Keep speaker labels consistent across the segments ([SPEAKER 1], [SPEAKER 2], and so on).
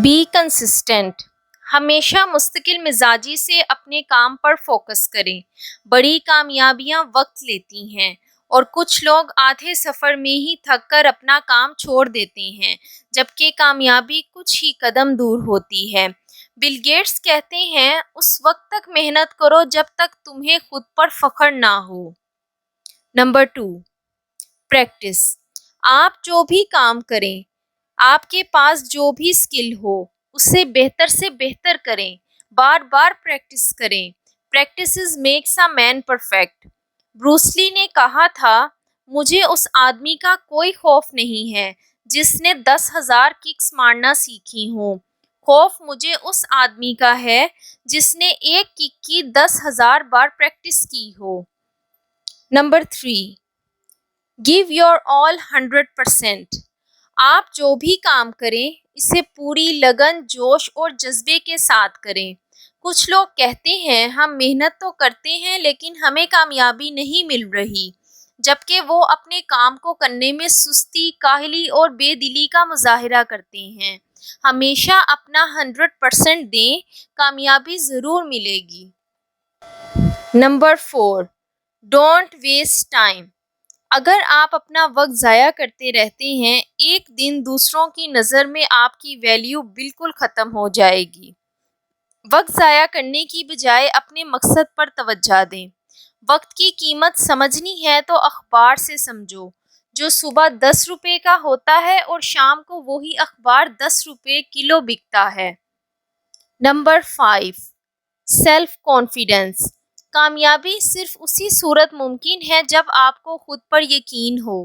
[SPEAKER 1] Be consistent, ہمیشہ مستقل مزاجی سے اپنے کام پر فوکس کریں۔ بڑی کامیابیاں وقت لیتی ہیں اور کچھ لوگ آدھے سفر میں ہی تھک کر اپنا کام چھوڑ دیتے ہیں، جبکہ کامیابی کچھ ہی قدم دور ہوتی ہے۔ بل گیٹس کہتے ہیں، اس وقت تک محنت کرو جب تک تمہیں خود پر فخر نہ ہو۔ Number 2، practice. آپ جو بھی کام کریں، آپ کے پاس جو بھی اسکل ہو، اسے بہتر سے بہتر کریں۔ بار بار پریکٹس کریں۔ Practice makes a man perfect. Bruce لی نے کہا تھا، مجھے اس آدمی کا کوئی خوف نہیں ہے جس نے 10,000 ککس مارنا سیکھی ہوں، خوف مجھے اس آدمی کا ہے جس نے ایک کک کی 10,000 بار پریکٹس کی ہو۔ Number 3، give your all 100%۔ آپ جو بھی کام کریں، اسے پوری لگن، جوش اور جذبے کے ساتھ کریں۔ کچھ لوگ کہتے ہیں، ہم محنت تو کرتے ہیں لیکن ہمیں کامیابی نہیں مل رہی، جبکہ وہ اپنے کام کو کرنے میں سستی، کاہلی اور بے دلی کا مظاہرہ کرتے ہیں۔ ہمیشہ اپنا 100% دیں، کامیابی ضرور ملے گی۔ Number 4، don't waste time. اگر آپ اپنا وقت ضائع کرتے رہتے ہیں، ایک دن دوسروں کی نظر میں آپ کی ویلیو بالکل ختم ہو جائے گی۔ وقت ضائع کرنے کی بجائے اپنے مقصد پر توجہ دیں۔ وقت کی قیمت سمجھنی ہے تو اخبار سے سمجھو، جو صبح 10 روپے کا ہوتا ہے اور شام کو وہی اخبار 10 روپے کلو بکتا ہے۔ Number 5، self confidence. کامیابی صرف اسی صورت ممکن ہے جب آپ کو خود پر یقین ہو۔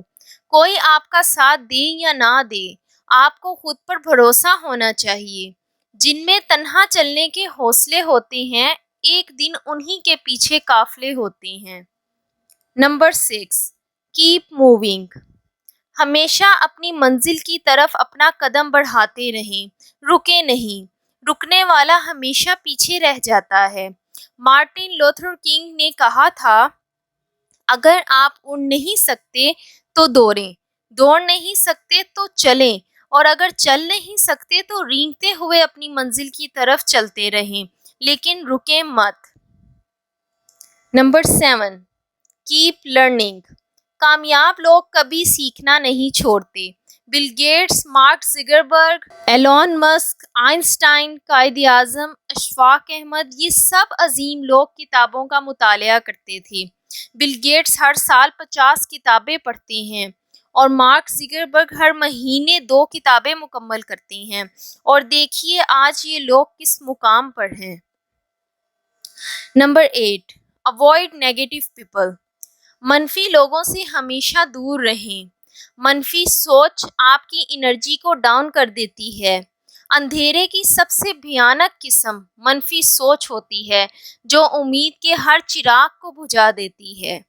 [SPEAKER 1] کوئی آپ کا ساتھ دے یا نہ دے، آپ کو خود پر بھروسہ ہونا چاہیے۔ جن میں تنہا چلنے کے حوصلے ہوتے ہیں، ایک دن انہی کے پیچھے قافلے ہوتے ہیں۔ Number 6، keep moving. ہمیشہ اپنی منزل کی طرف اپنا قدم بڑھاتے رہیں، رکے نہیں۔ رکنے والا ہمیشہ پیچھے رہ جاتا ہے۔ مارٹن لوتھر کنگ نے کہا تھا، اگر آپ اڑ نہیں سکتے تو دوڑیں، دوڑ نہیں سکتے تو چلیں، اور اگر چل نہیں سکتے تو رینگتے ہوئے اپنی منزل کی طرف چلتے رہیں، لیکن رکیں مت۔ Number 7، keep learning. کامیاب لوگ کبھی سیکھنا نہیں چھوڑتے۔ Bill Gates, Mark Zuckerberg, Elon Musk, Einstein, Quaid Azam Ashfaq Ahmad, یہ سب عظیم لوگ کتابوں کا مطالعہ کرتے تھے۔ بل گیٹس ہر سال 50 کتابیں پڑھتے ہیں اور مارک زکربرگ ہر مہینے 2 کتابیں مکمل کرتے ہیں، اور دیکھیے آج یہ لوگ کس مقام پر ہیں۔ Number 8، avoid negative people. منفی لوگوں سے ہمیشہ دور رہیں۔ منفی سوچ آپ کی انرجی کو ڈاؤن کر دیتی ہے۔ اندھیرے کی سب سے بھیانک قسم منفی سوچ ہوتی ہے، جو امید کے ہر چراغ کو بجھا دیتی ہے۔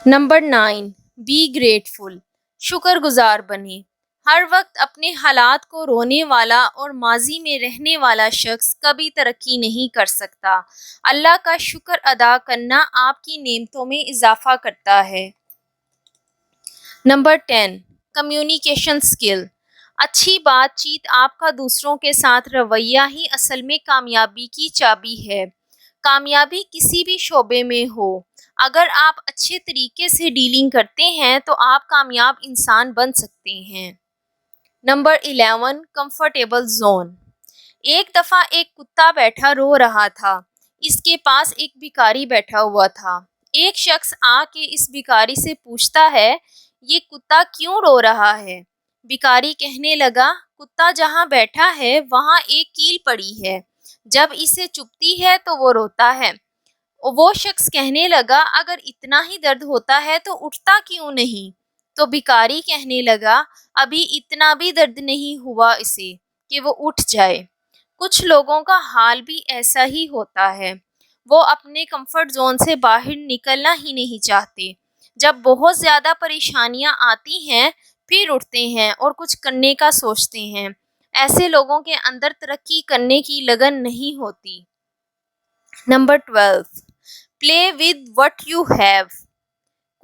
[SPEAKER 1] Number 9، be grateful. شکر گزار بنیں۔ ہر وقت اپنے حالات کو رونے والا اور ماضی میں رہنے والا شخص کبھی ترقی نہیں کر سکتا۔ اللہ کا شکر ادا کرنا آپ کی نعمتوں میں اضافہ کرتا ہے۔ Number 10، communication skill. اچھی بات چیت آپ کا دوسروں کے ساتھ رویہ ہی اصل میں کامیابی کی چابی ہے۔ کامیابی کسی بھی شعبے میں ہو، اگر آپ اچھے طریقے سے ڈیلنگ کرتے ہیں تو آپ کامیاب انسان بن سکتے ہیں۔ Number 11، comfortable zone. ایک دفعہ ایک کتا بیٹھا رو رہا تھا۔ اس کے پاس ایک بھکاری بیٹھا ہوا تھا۔ ایک شخص آ کے اس بھکاری سے پوچھتا ہے، یہ کتا کیوں رو رہا ہے؟ بھکاری کہنے لگا، کتا جہاں بیٹھا ہے وہاں ایک کیل پڑی ہے، جب اسے چبھتی ہے تو وہ روتا ہے۔ وہ شخص کہنے لگا، اگر اتنا ہی درد ہوتا ہے تو اٹھتا کیوں نہیں؟ تو بھکاری کہنے لگا، ابھی اتنا بھی درد نہیں ہوا اسے کہ وہ اٹھ جائے۔ کچھ لوگوں کا حال بھی ایسا ہی ہوتا ہے، وہ اپنے کمفرٹ زون سے باہر نکلنا ہی نہیں چاہتے۔ جب بہت زیادہ پریشانیاں آتی ہیں پھر اٹھتے ہیں اور کچھ کرنے کا سوچتے ہیں۔ ایسے لوگوں کے اندر ترقی کرنے کی لگن نہیں ہوتی۔ Number 12، play with what you have.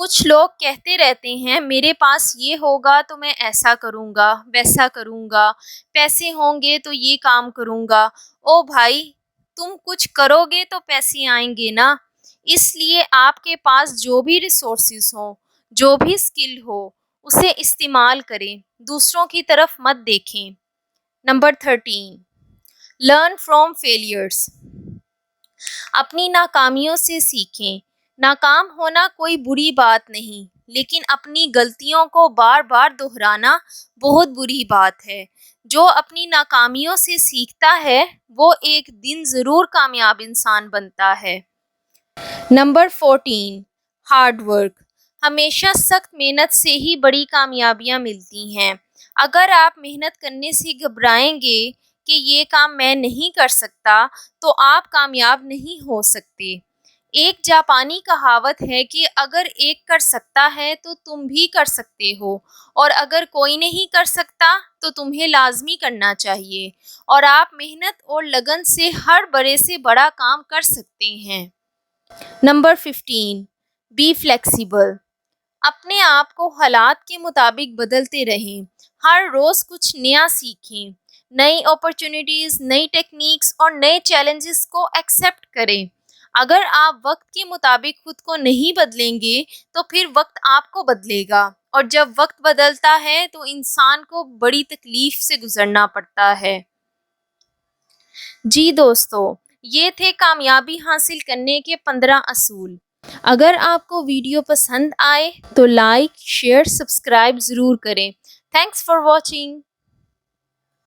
[SPEAKER 1] کچھ لوگ کہتے رہتے ہیں میرے پاس یہ ہوگا تو میں ایسا کروں گا ویسا کروں گا، پیسے ہوں گے تو یہ کام کروں گا۔ او بھائی، تم کچھ کرو گے تو پیسے آئیں گے نا۔ اس لیے آپ کے پاس جو بھی ریسورسز ہوں، جو بھی اسکل ہو، اسے استعمال کریں، دوسروں کی طرف مت دیکھیں۔ Number 13، learn from failures. اپنی ناکامیوں سے سیکھیں۔ ناکام ہونا کوئی بری بات نہیں، لیکن اپنی غلطیوں کو بار بار دہرانا بہت بری بات ہے۔ جو اپنی ناکامیوں سے سیکھتا ہے وہ ایک دن ضرور کامیاب انسان بنتا ہے۔ Number 14، hard work. ہمیشہ سخت محنت سے ہی بڑی کامیابیاں ملتی ہیں۔ اگر آپ محنت کرنے سے گھبرائیں گے کہ یہ کام میں نہیں کر سکتا تو آپ کامیاب نہیں ہو سکتے۔ ایک جاپانی کہاوت ہے کہ اگر ایک کر سکتا ہے تو تم بھی کر سکتے ہو، اور اگر کوئی نہیں کر سکتا تو تمہیں لازمی کرنا چاہیے، اور آپ محنت اور لگن سے ہر بڑے سے بڑا کام کر سکتے ہیں۔ Number 15، be flexible. اپنے آپ کو حالات کے مطابق بدلتے رہیں۔ ہر روز کچھ نیا سیکھیں، نئی اپرچونٹیز، نئی ٹیکنیکس اور نئے چیلنجز کو ایکسیپٹ کریں۔ اگر آپ وقت کے مطابق خود کو نہیں بدلیں گے تو پھر وقت آپ کو بدلے گا، اور جب وقت بدلتا ہے تو انسان کو بڑی تکلیف سے گزرنا پڑتا ہے۔ جی دوستو، یہ تھے کامیابی حاصل کرنے کے 15 اصول۔ اگر آپ کو ویڈیو پسند آئے تو لائک، شیئر، سبسکرائب ضرور کریں۔ Thanks for watching.